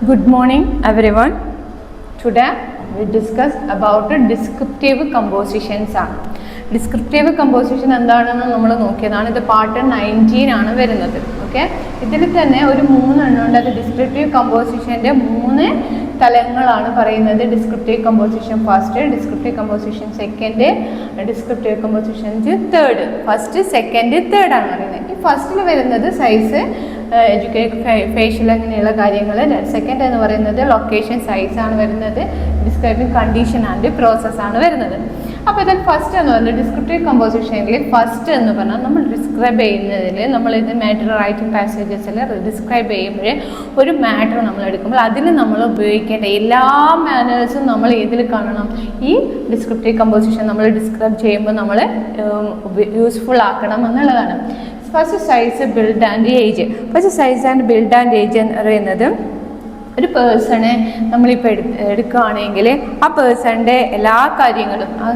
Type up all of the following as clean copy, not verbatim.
Good morning everyone. Today we discuss about descriptive compositions. Descriptive composition എന്താണെന്ന് നമ്മൾ നോക്കിയതാണ്. ഇത് പാർട്ട് 19 ആണ് വരുന്നത്. ഓക്കെ, ഇതിൽ തന്നെ ഒരു 3 എണ്ണമുണ്ട്. അത് ഡിസ്ക്രിപ്റ്റീവ് കമ്പോസിഷൻ്റെ 3 തലങ്ങളാണ് പറയുന്നത്. Descriptive composition first, descriptive composition second, descriptive composition third. First, second, third ആണ് പറയുന്നത്. ഈ ഫസ്റ്റിൽ വരുന്നത് സൈസ്, ഫേഷ്യൽ അങ്ങനെയുള്ള കാര്യങ്ങൾ. സെക്കൻഡ് എന്ന് പറയുന്നത് ലൊക്കേഷൻ, സൈസ് ആണ് വരുന്നത്. ഡിസ്ക്രൈബിങ് കണ്ടീഷൻ ആൻഡ് പ്രോസസ് ആണ് വരുന്നത്. അപ്പോൾ ഇതിൽ ഫസ്റ്റ് എന്ന് പറയുന്നത് ഡിസ്ക്രിപ്റ്റീവ് കമ്പോസിഷനിൽ ഫസ്റ്റ് എന്ന് പറഞ്ഞാൽ നമ്മൾ ഡിസ്ക്രൈബ് ചെയ്യുന്നതിൽ നമ്മളിത് മാറ്റർ റൈറ്റിംഗ് പാസേജസിൽ ഡിസ്ക്രൈബ് ചെയ്യുമ്പോൾ ഒരു മാറ്റർ നമ്മൾ എടുക്കുമ്പോൾ അതിൽ നമ്മൾ ഉപയോഗിക്കേണ്ട എല്ലാ മാനേഴ്സും നമ്മൾ ഇതിൽ കാണണം. ഈ ഡിസ്ക്രിപ്റ്റീവ് കമ്പോസിഷൻ നമ്മൾ ഡിസ്ക്രൈബ് ചെയ്യുമ്പോൾ നമ്മൾ യൂസ്ഫുൾ ആക്കണം എന്നുള്ളതാണ്. First size, build and age. First size and build and age എന്ന് പറയുന്നത് ഒരു പേഴ്സണെ നമ്മളിപ്പോൾ എടുക്കുകയാണെങ്കിൽ ആ പേഴ്സണിൻ്റെ എല്ലാ കാര്യങ്ങളും, ആ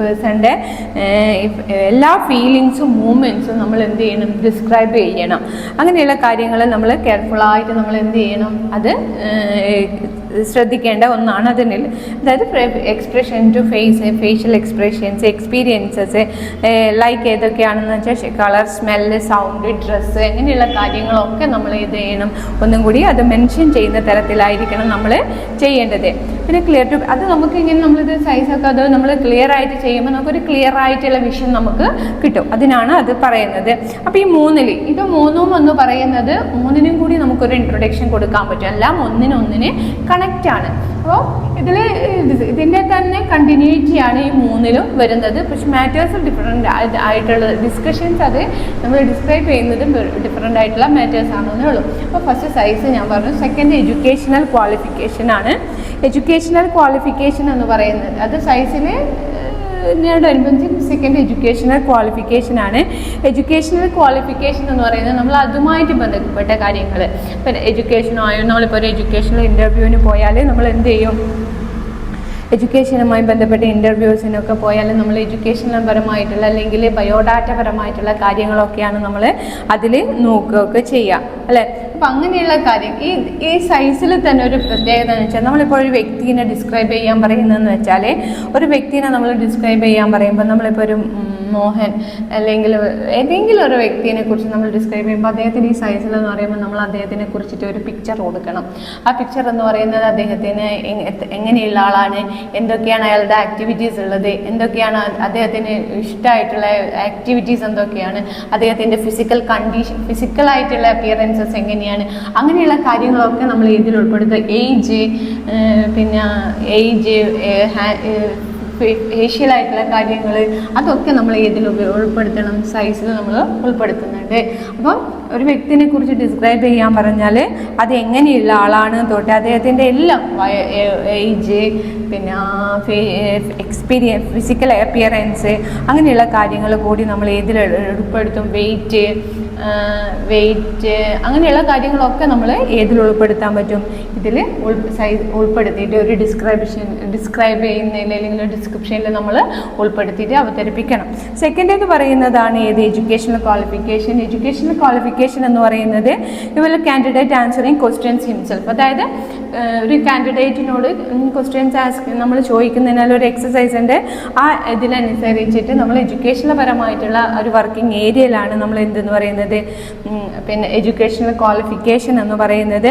പേഴ്സണിൻ്റെ എല്ലാ ഫീലിങ്സും മൂമെൻറ്റ്സും നമ്മൾ എന്ത് ചെയ്യണം, ഡിസ്ക്രൈബ് ചെയ്യണം. അങ്ങനെയുള്ള കാര്യങ്ങൾ നമ്മൾ കെയർഫുള്ളായിട്ട് നമ്മൾ എന്ത് ചെയ്യണം, അത് ശ്രദ്ധിക്കേണ്ട ഒന്നാണ് അതിനിൽ. അതായത് expression to face, facial expressions, experiences like ഏതൊക്കെയാണെന്ന് വെച്ചാൽ കളർ, സ്മെല്ല്, സൗണ്ട്, ഡ്രസ്സ്, അങ്ങനെയുള്ള കാര്യങ്ങളൊക്കെ നമ്മൾ ഇത് ചെയ്യണം. ഒന്നും കൂടി അത് മെൻഷൻ ചെയ്യുന്ന തരത്തിലായിരിക്കണം നമ്മൾ ചെയ്യേണ്ടത്. പിന്നെ ക്ലിയർ ടു, അത് നമുക്ക് ഇങ്ങനെ നമ്മളിത് സൈസൊക്കെ അത് നമ്മൾ ക്ലിയർ ആയിട്ട് ചെയ്യുമ്പോൾ നമുക്കൊരു ക്ലിയർ ആയിട്ടുള്ള വിഷൻ നമുക്ക് കിട്ടും. അതിനാണ് അത് പറയുന്നത്. അപ്പോൾ ഈ മൂന്നിൽ ഇത് മൂന്നും എന്ന് പറയുന്നത് മൂന്നിനും കൂടി നമുക്കൊരു ഇൻട്രൊഡക്ഷൻ കൊടുക്കാൻ പറ്റും. എല്ലാം ഒന്നിനൊന്നിന് കണക്റ്റ് ആണ്. അപ്പോൾ ഇതിൻ്റെ തന്നെ കണ്ടിന്യൂറ്റിയാണ് ഈ മൂന്നിലും വരുന്നത്. പക്ഷെ മാറ്റേഴ്സ് ഡിഫറെൻ്റ് ആയിട്ടുള്ള ഡിസ്കഷൻസ് അത് നമ്മൾ ഡിസ്ക്രൈബ് ചെയ്യുന്നത് ഡിഫറെൻ്റ് ആയിട്ടുള്ള മാറ്റേഴ്സ് ആണെന്നേ ഉള്ളൂ. അപ്പോൾ ഫസ്റ്റ് സൈസ് ഞാൻ പറഞ്ഞു. സെക്കൻഡ് എഡ്യൂക്കേഷണൽ ക്വാളിഫിക്കേഷൻ ആണ്. എഡ്യൂക്കേഷണൽ ക്വാളിഫിക്കേഷൻ എന്ന് പറയുന്നത് അത് സൈസിൽ സെക്കൻഡ് എഡ്യൂക്കേഷണൽ ക്വാളിഫിക്കേഷൻ ആണ്. എഡ്യൂക്കേഷണൽ ക്വാളിഫിക്കേഷൻ എന്ന് പറയുന്നത് നമ്മൾ അതുമായിട്ട് ബന്ധപ്പെട്ട കാര്യങ്ങൾ. ഇപ്പം എഡ്യൂക്കേഷനായോ നമ്മളിപ്പോൾ ഒരു എഡ്യൂക്കേഷണൽ ഇൻ്റർവ്യൂവിന് പോയാൽ നമ്മൾ എന്ത് ചെയ്യും, എഡ്യൂക്കേഷനുമായി ബന്ധപ്പെട്ട ഇൻ്റർവ്യൂസിനൊക്കെ പോയാൽ നമ്മൾ എഡ്യൂക്കേഷണൽ പരമായിട്ടുള്ള അല്ലെങ്കിൽ ബയോഡാറ്റ പരമായിട്ടുള്ള കാര്യങ്ങളൊക്കെയാണ് നമ്മൾ അതിൽ നോക്കുകയൊക്കെ ചെയ്യുക, അല്ലേ? അപ്പം അങ്ങനെയുള്ള കാര്യം ഈ സൈസിൽ തന്നെ ഒരു പ്രത്യേകത എന്ന് വെച്ചാൽ നമ്മളിപ്പോൾ ഒരു വ്യക്തിനെ ഡിസ്ക്രൈബ് ചെയ്യാൻ പറയുന്നതെന്ന് വെച്ചാൽ ഒരു വ്യക്തിനെ നമ്മൾ ഡിസ്ക്രൈബ് ചെയ്യാൻ പറയുമ്പോൾ നമ്മളിപ്പോൾ ഒരു മോഹൻ അല്ലെങ്കിൽ ഏതെങ്കിലും ഒരു വ്യക്തിനെ കുറിച്ച് നമ്മൾ ഡിസ്ക്രൈബ് ചെയ്യുമ്പോൾ അദ്ദേഹത്തിൻ്റെ ഈ സൈസിൽ എന്ന് പറയുമ്പോൾ നമ്മൾ അദ്ദേഹത്തിനെ കുറിച്ചിട്ട് ഒരു പിക്ചർ കൊടുക്കണം. ആ പിക്ചർ എന്ന് പറയുന്നത് അദ്ദേഹത്തിന് എങ്ങനെയുള്ള ആളാണ്, എന്തൊക്കെയാണ് അയാളുടെ ആക്ടിവിറ്റീസ് ഉള്ളത്, എന്തൊക്കെയാണ് അദ്ദേഹത്തിന് ഇഷ്ടമായിട്ടുള്ള ആക്ടിവിറ്റീസ് എന്തൊക്കെയാണ്, അദ്ദേഹത്തിൻ്റെ ഫിസിക്കൽ കണ്ടീഷൻ, ഫിസിക്കലായിട്ടുള്ള അപ്പിയറൻസസ് എങ്ങനെയാണ്, അങ്ങനെയുള്ള കാര്യങ്ങളൊക്കെ നമ്മൾ ഇതിൽ ഉൾപ്പെടുത്തുക. പിന്നെ ഏജ്, ഫേഷ്യലായിട്ടുള്ള കാര്യങ്ങൾ, അതൊക്കെ നമ്മൾ ഇതിൽ ഉൾപ്പെടുത്തണം. സൈസിൽ നമ്മൾ ഉൾപ്പെടുത്തുന്നുണ്ട്. അപ്പം ഒരു വ്യക്തിനെ കുറിച്ച് ഡിസ്ക്രൈബ് ചെയ്യാൻ പറഞ്ഞാൽ അത് എങ്ങനെയുള്ള ആളാണ് തൊട്ട് അദ്ദേഹത്തിൻ്റെ എല്ലാം ഏജ്, പിന്നെ എക്സ്പീരിയൻസ്, ഫിസിക്കൽ അപ്പിയറൻസ്, അങ്ങനെയുള്ള കാര്യങ്ങൾ കൂടി നമ്മൾ ഇതിൽ ഉൾപ്പെടുത്തും. വെയിറ്റ്, അങ്ങനെയുള്ള കാര്യങ്ങളൊക്കെ നമ്മൾ ഏതിൽ ഉൾപ്പെടുത്താൻ പറ്റും, ഇതിൽ ഉൾപ്പെടുത്തിയിട്ട് ഒരു ഡിസ്ക്രൈബ് ചെയ്യുന്നതിൽ അല്ലെങ്കിൽ ഡിസ്ക്രിപ്ഷനിൽ നമ്മൾ ഉൾപ്പെടുത്തിയിട്ട് അവതരിപ്പിക്കണം. സെക്കൻഡ് എന്ന് പറയുന്നതാണ് ഏത്, എഡ്യൂക്കേഷണൽ ക്വാളിഫിക്കേഷൻ. എഡ്യൂക്കേഷണൽ ക്വാളിഫിക്കേഷൻ എന്ന് പറയുന്നത് ഇവർ കാൻഡിഡേറ്റ് ആൻസറിങ് ക്വസ്റ്റ്യൻസ് ഹിംസെൽഫ്. അതായത് ഒരു കാൻഡിഡേറ്റിനോട് ക്വസ്റ്റ്യൻസ് നമ്മൾ ചോദിക്കുന്നതിനാൽ ഒരു എക്സസൈസിൻ്റെ ആ ഇതിനനുസരിച്ചിട്ട് നമ്മൾ എഡ്യൂക്കേഷണൽ പരമായിട്ടുള്ള ഒരു വർക്കിംഗ് ഏരിയയിലാണ് നമ്മൾ എന്തെന്ന് പറയുന്നത്, പിന്നെ എഡ്യൂക്കേഷണൽ ക്വാളിഫിക്കേഷൻ എന്ന് പറയുന്നത്.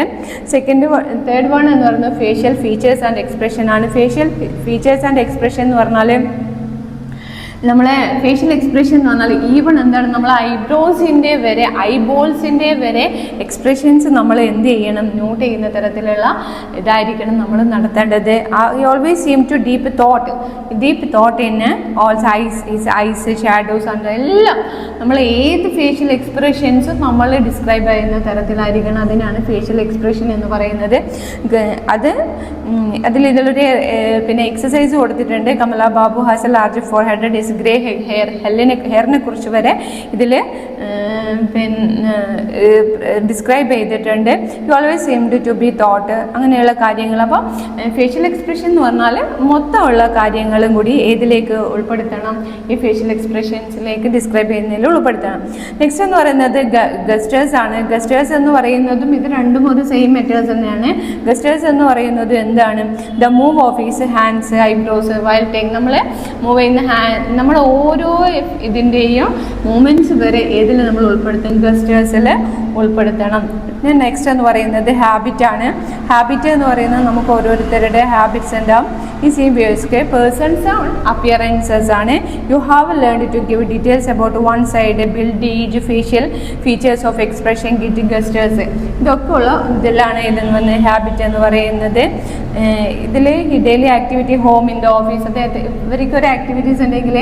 തേർഡ് വൺ എന്ന് പറയുന്നത് ഫേഷ്യൽ ഫീച്ചേഴ്സ് ആൻഡ് എക്സ്പ്രഷൻ ആണ്. ഫേഷ്യൽ ഫീച്ചേഴ്സ് ആൻഡ് എക്സ്പ്രഷൻ എന്ന് പറഞ്ഞാൽ നമ്മളെ ഫേഷ്യൽ എക്സ്പ്രഷൻ എന്ന് പറഞ്ഞാൽ ഈവൺ എന്താണ് നമ്മൾ ഐബ്രോസിൻ്റെ വരെ ഐബോൾസിൻ്റെ വരെ എക്സ്പ്രഷൻസ് നമ്മൾ എന്ത് ചെയ്യണം, നോട്ട് ചെയ്യുന്ന തരത്തിലുള്ള ഇതായിരിക്കണം നമ്മൾ നടത്തേണ്ടത്. I always seem to deep thought in owls eyes, shadows and എല്ലാം നമ്മൾ ഏത് ഫേഷ്യൽ എക്സ്പ്രഷൻസും നമ്മൾ ഡിസ്ക്രൈബ് ചെയ്യുന്ന തരത്തിലായിരിക്കണം. അതിനാണ് ഫേഷ്യൽ എക്സ്പ്രഷൻ എന്ന് പറയുന്നത്. ഇതിലൊരു പിന്നെ എക്സസൈസ് കൊടുത്തിട്ടുണ്ട്. Kamala Babu has a large forehead, eyes, grey hair, ഹെയറിനെ കുറിച്ച് വരെ ഇതിൽ പിന്നെ ഡിസ്ക്രൈബ് ചെയ്തിട്ടുണ്ട്. You always seemed to be thought, അങ്ങനെയുള്ള കാര്യങ്ങൾ. അപ്പോൾ ഫേഷ്യൽ എക്സ്പ്രഷൻ എന്ന് പറഞ്ഞാൽ മൊത്തമുള്ള കാര്യങ്ങളും കൂടി ഏതിലേക്ക് ഉൾപ്പെടുത്തണം, ഈ ഫേഷ്യൽ എക്സ്പ്രഷൻസിലേക്ക് ഡിസ്ക്രൈബ് ചെയ്യുന്നതിൽ ഉൾപ്പെടുത്തണം. നെക്സ്റ്റ് എന്ന് പറയുന്നത് ഗസ്റ്റേഴ്സ് ആണ്. ഗസ്റ്റേഴ്സ് എന്ന് പറയുന്നതും ഇത് രണ്ടും ഒരു സെയിം മെത്തേഡ്സ് തന്നെയാണ്. ഗസ്റ്റേഴ്സ് എന്ന് പറയുന്നത് എന്താണ്? The move of is hands, eyebrows, while take. നമ്മൾ മൂവ് ചെയ്യുന്ന നമ്മുടെ ഓരോ ഇതിൻ്റെയും മൂവ്മെൻറ്റ്സ് വരെ ഏതിൽ നമ്മൾ ഉൾപ്പെടുത്തും? ഗസ്റ്റേഴ്സിൽ ഉൾപ്പെടുത്തണം. നെക്സ്റ്റ് എന്ന് പറയുന്നത് ഹാബിറ്റ് ആണ്. ഹാബിറ്റ് എന്ന് പറയുന്നത് നമുക്ക് ഓരോരുത്തരുടെ ഹാബിറ്റ്സ് ഉണ്ടാവും. ഈ സെയിം വേഴ്സ് പേഴ്സൺസ് അപ്പിയറൻസസ് ആണ്. You have learn to give details about one side, build age, facial features of expression, ഗിറ്റ് ഗസ്റ്റേഴ്സ്. ഇതൊക്കെ ഉള്ള ഇതിലാണ് ഇതിൽ വന്ന് ഹാബിറ്റ് എന്ന് പറയുന്നത്. ഇതിൽ daily activity, home, in the office. അതായത് ഇവർക്ക് ഒരു ആക്ടിവിറ്റീസ് ഉണ്ടെങ്കിൽ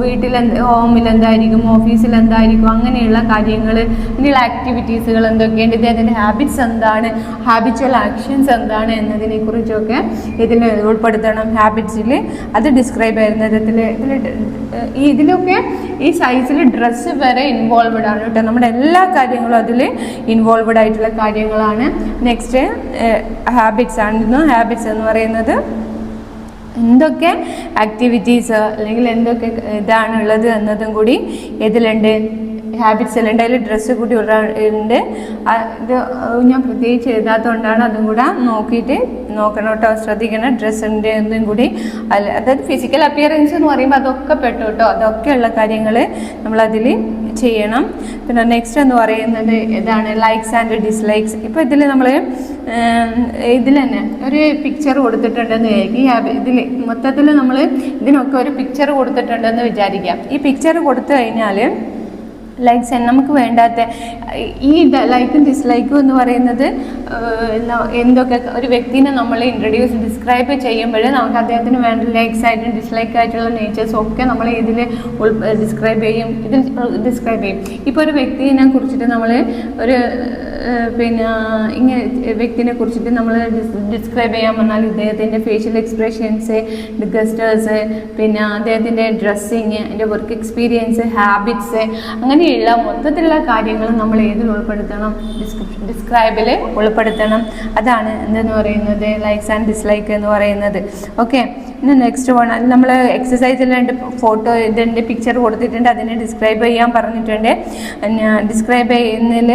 വീട്ടിൽ ഹോമിൽ എന്തായിരിക്കും, ഓഫീസിൽ എന്തായിരിക്കും, അങ്ങനെയുള്ള കാര്യങ്ങൾ, അങ്ങനെയുള്ള ആക്ടിവിറ്റീസുകൾ എന്തൊക്കെയുണ്ട്, ഇദ്ദേഹത്തിൻ്റെ ഹാബിറ്റ്സ് എന്താണ്, ഹാബിച്വൽ ആക്ഷൻസ് എന്താണ് എന്നതിനെ കുറിച്ചൊക്കെ ഇതിൽ ഉൾപ്പെടുത്തണം. ഹാബിറ്റ്സിൽ അത് ഡിസ്ക്രൈബ് ചെയ്യുന്ന തരത്തിൽ ഇതിലൊക്കെ ഈ സൈസിൽ ഡ്രസ്സ് വരെ ഇൻവോൾവ്ഡ് ആണ് കേട്ടോ. നമ്മുടെ എല്ലാ കാര്യങ്ങളും അതിൽ ഇൻവോൾവ്ഡ് ആയിട്ടുള്ള കാര്യങ്ങളാണ്. നെക്സ്റ്റ് ഹാബിറ്റ്സ് ആണ്. ഹാബിറ്റ്സ് എന്ന് പറയുന്നത് എന്തൊക്കെ ആക്ടിവിറ്റീസ് അല്ലെങ്കിൽ എന്തൊക്കെ ഇതാണുള്ളത് എന്നതും കൂടി ഇതിലുണ്ട്, ഹാബിറ്റ്സിലുണ്ട്. അതിൽ ഡ്രസ്സ് കൂടി ഉണ്ട്. ഇത് ഞാൻ പ്രത്യേകിച്ച് എഴുതാത്തതുകൊണ്ടാണ്, അതും കൂടെ നോക്കിയിട്ട് നോക്കണം കേട്ടോ, ശ്രദ്ധിക്കണം. ഡ്രസ്സിൻ്റെ ഒന്നും കൂടി അതായത് ഫിസിക്കൽ അപ്പിയറൻസ് എന്ന് പറയുമ്പോൾ അതൊക്കെ പെട്ടു കേട്ടോ. അതൊക്കെയുള്ള കാര്യങ്ങൾ നമ്മളതിൽ ചെയ്യണം. പിന്നെ നെക്സ്റ്റ് എന്ന് പറയുന്നത് ഇതാണ് ലൈക്സ് ആൻഡ് ഡിസ്ലൈക്സ്. ഇപ്പോൾ ഇതിൽ നമ്മൾ ഇതിൽ തന്നെ ഒരു പിക്ചർ കൊടുത്തിട്ടുണ്ടെന്ന് വിചാരിക്കും. ഇതിൽ മൊത്തത്തിൽ നമ്മൾ ഇതിനൊക്കെ ഒരു പിക്ചർ കൊടുത്തിട്ടുണ്ടെന്ന് വിചാരിക്കാം. ഈ പിക്ചർ കൊടുത്തു കഴിഞ്ഞാൽ ലൈക്സ് നമുക്ക് വേണ്ടാത്ത ഈ ലൈക്കും ഡിസ്ലൈക്കും എന്ന് പറയുന്നത് എന്തൊക്കെ ഒരു വ്യക്തിനെ നമ്മൾ ഡിസ്ക്രൈബ് ചെയ്യുമ്പോൾ നമുക്ക് അദ്ദേഹത്തിന് വേണ്ട ലൈക്സ് ആയിട്ടും ഡിസ്ലൈക്ക് ആയിട്ടുള്ള നേച്ചേഴ്സും ഒക്കെ നമ്മൾ ഇതിൽ ഡിസ്ക്രൈബ് ചെയ്യും. ഇപ്പോൾ ഒരു വ്യക്തിനെ കുറിച്ചിട്ട് നമ്മൾ ഒരു ഇങ്ങനെ വ്യക്തിനെ കുറിച്ചിട്ട് നമ്മൾ ഡിസ്ക്രൈബ് ചെയ്യാൻ പറഞ്ഞാൽ ഇദ്ദേഹത്തിൻ്റെ ഫേഷ്യൽ എക്സ്പ്രഷൻസ്, ഗസ്റ്റേഴ്സ്, പിന്നെ അദ്ദേഹത്തിൻ്റെ ഡ്രസ്സിങ്, അതിൻ്റെ വർക്ക് എക്സ്പീരിയൻസ്, ഹാബിറ്റ്സ്, അങ്ങനെയുള്ള മൊത്തത്തിലുള്ള കാര്യങ്ങൾ നമ്മൾ ഏതിൽ ഉൾപ്പെടുത്തണം? ഡിസ്ക്രൈബിൽ ഉൾപ്പെടുത്തണം. അതാണ് എന്തെന്ന് പറയുന്നത് ലൈക്സ് ആൻഡ് ഡിസ്ലൈക്ക് എന്ന് പറയുന്നത്. ഓക്കെ, ഇനി നെക്സ്റ്റ് വൺ, അത് നമ്മൾ എക്സസൈസിൽ രണ്ട് ഫോട്ടോ ഇതിൻ്റെ പിക്ചർ കൊടുത്തിട്ടുണ്ട്, അതിനെ ഡിസ്ക്രൈബ് ചെയ്യാൻ പറഞ്ഞിട്ടുണ്ട്. ഡിസ്ക്രൈബ് ചെയ്യുന്നതിൽ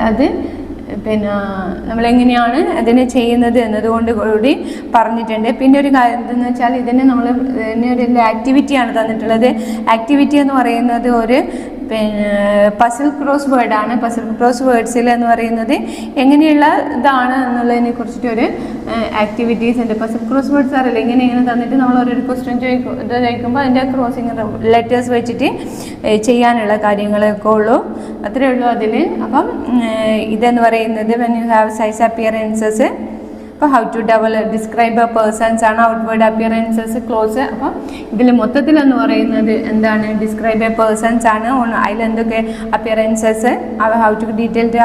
അത് നമ്മളെങ്ങനെയാണ് അതിനെ ചെയ്യുന്നത് എന്നതുകൊണ്ട് കൂടി പറഞ്ഞിട്ടുണ്ട്. പിന്നെ ഒരു കാര്യം എന്തെന്ന് വെച്ചാൽ ഇതിനെ ഒരു ആക്ടിവിറ്റിയാണ് തന്നിട്ടുള്ളത്. ആക്ടിവിറ്റി എന്ന് പറയുന്നത് ഒരു പസിൽ ക്രോസ് വേർഡാണ്. പസിൽ ക്രോസ് വേർഡ്സിൽ എന്ന് പറയുന്നത് എങ്ങനെയുള്ള ഇതാണ് എന്നുള്ളതിനെ കുറിച്ചിട്ടൊരു ആക്ടിവിറ്റീസ് ഉണ്ട്. പസിൽ ക്രോസ് വേർഡ്സ് അറിയില്ല, ഇങ്ങനെ തന്നിട്ട് നമ്മൾ ഒരു ക്വസ്റ്റ്യൻ ചോദിക്കുമ്പോൾ അതിൻ്റെ ക്രോസിങ് ലെറ്റേഴ്സ് വെച്ചിട്ട് ചെയ്യാനുള്ള കാര്യങ്ങളൊക്കെ ഉള്ളൂ, അത്രയേ ഉള്ളൂ അതിൽ. അപ്പം ഇതെന്ന് പറയുന്നത് when you have size appearances, അപ്പോൾ how to describe a person's ആണ്. Outward appearances, clothes. അപ്പം ഇതിൽ മൊത്തത്തിലെന്ന് പറയുന്നത് എന്താണ്? ഡിസ്ക്രൈബ് എ പേഴ്സൺസ് ആണ്. അതിലെന്തൊക്കെ appearances, how to detailed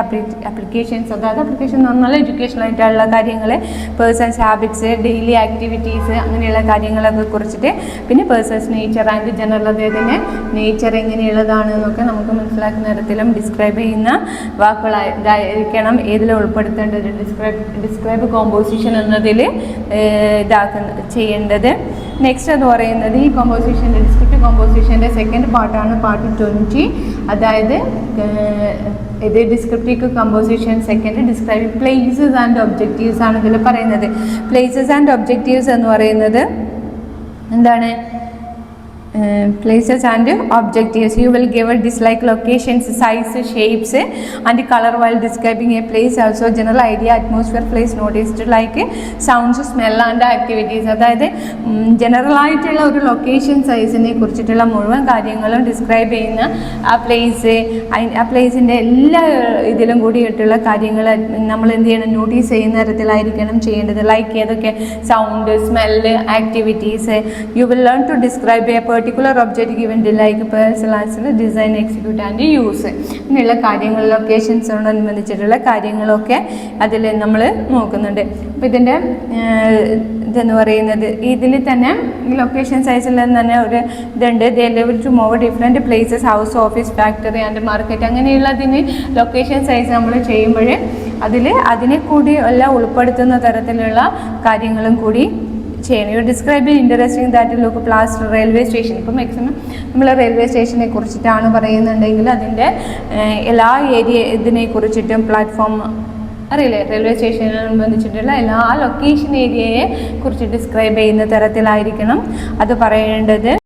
applications, അതായത് അപ്ലിക്കേഷൻ എന്ന് പറഞ്ഞാൽ എഡ്യൂക്കേഷനായിട്ടുള്ള കാര്യങ്ങൾ, പേഴ്സൺസ് ഹാബിറ്റ്സ്, ഡെയിലി ആക്ടിവിറ്റീസ്, അങ്ങനെയുള്ള കാര്യങ്ങളൊക്കെ കുറിച്ചിട്ട്, പിന്നെ പേഴ്സൺസ് നേച്ചർ ആൻഡ് ജനറൽ, അദ്ദേഹത്തിൻ്റെ നേച്ചർ എങ്ങനെയുള്ളതാണ് എന്നൊക്കെ നമുക്ക് മനസ്സിലാക്കുന്ന തരത്തിലും ഡിസ്ക്രൈബ് ചെയ്യുന്ന വാക്കുകളായിരിക്കണം ഏതിൽ ഉൾപ്പെടുത്തേണ്ടത്. ഡിസ്ക്രൈബ് കോമ്പോസിഷൻ എന്നതിൽ ചെയ്യേണ്ടത്. നെക്സ്റ്റ് എന്ന് പറയുന്നത് ഈ കോമ്പോസിഷൻ്റെ ഡിസ്ക്രിപ്റ്റീവ് കോമ്പോസിഷൻ്റെ സെക്കൻഡ് പാർട്ടാണ്, പാർട്ട് 20. അതായത് ഇത് descriptive composition second, describe places and objectives ആണ് ഇതിൽ പറയുന്നത്. പ്ലേസസ് ആൻഡ് ഒബ്ജക്റ്റീവ്സ് എന്ന് പറയുന്നത് എന്താണ്? places and objectives. You will give a dislike locations, size, shapes and color while describing a place. Also general idea, atmosphere, place noticed like sounds, smell and activities. അതായത് general ആയിട്ടുള്ള ഒരു location സൈസിനെ കുറിച്ചിട്ടുള്ള മുഴുവൻ കാര്യങ്ങളും describe ചെയ്യുന്ന ആ പ്ലേസിൻ്റെ എല്ലാ ഇതിലും കൂടിയിട്ടുള്ള കാര്യങ്ങൾ നമ്മൾ എന്ത് ചെയ്യണം? നോട്ടീസ് ചെയ്യുന്ന തരത്തിലായിരിക്കണം ചെയ്യേണ്ടത്. ലൈക്ക് ഏതൊക്കെ? Sound, smell, activities. You will learn to describe a particular object given like personalized design execute and use ഇങ്ങനെയുള്ള കാര്യങ്ങൾ ലൊക്കേഷൻസോടനുബന്ധിച്ചിട്ടുള്ള കാര്യങ്ങളൊക്കെ അതിൽ നമ്മൾ നോക്കുന്നുണ്ട്. അപ്പോൾ ഇതിൻ്റെ ഇതെന്ന് പറയുന്നത് ഇതിൽ തന്നെ ഈ ലൊക്കേഷൻ സൈസിൽ തന്നെ ഒരു ഇതുണ്ട്. They level to move different places house office factory and market അങ്ങനെയുള്ളതിന് ലൊക്കേഷൻ സൈസ് നമ്മൾ ചെയ്യുമ്പോൾ അതിനെ കൂടി എല്ലാം ഉൾപ്പെടുത്തുന്ന തരത്തിലുള്ള കാര്യങ്ങളും കൂടി ചെയ്യണം. You describe interesting that look place railway station. ഇപ്പോൾ മാക്സിമം നമ്മൾ റെയിൽവേ സ്റ്റേഷനെ കുറിച്ചിട്ടാണ് പറയുന്നുണ്ടെങ്കിൽ അതിൻ്റെ എല്ലാ ഇതിനെ കുറിച്ചിട്ടും പ്ലാറ്റ്ഫോം അറിയില്ലേ, റെയിൽവേ സ്റ്റേഷനുബന്ധിച്ചിട്ടുള്ള എല്ലാ ലൊക്കേഷൻ ഏരിയയെ കുറിച്ച് ഡിസ്ക്രൈബ് ചെയ്യുന്ന തരത്തിലായിരിക്കണം അത് പറയേണ്ടത്.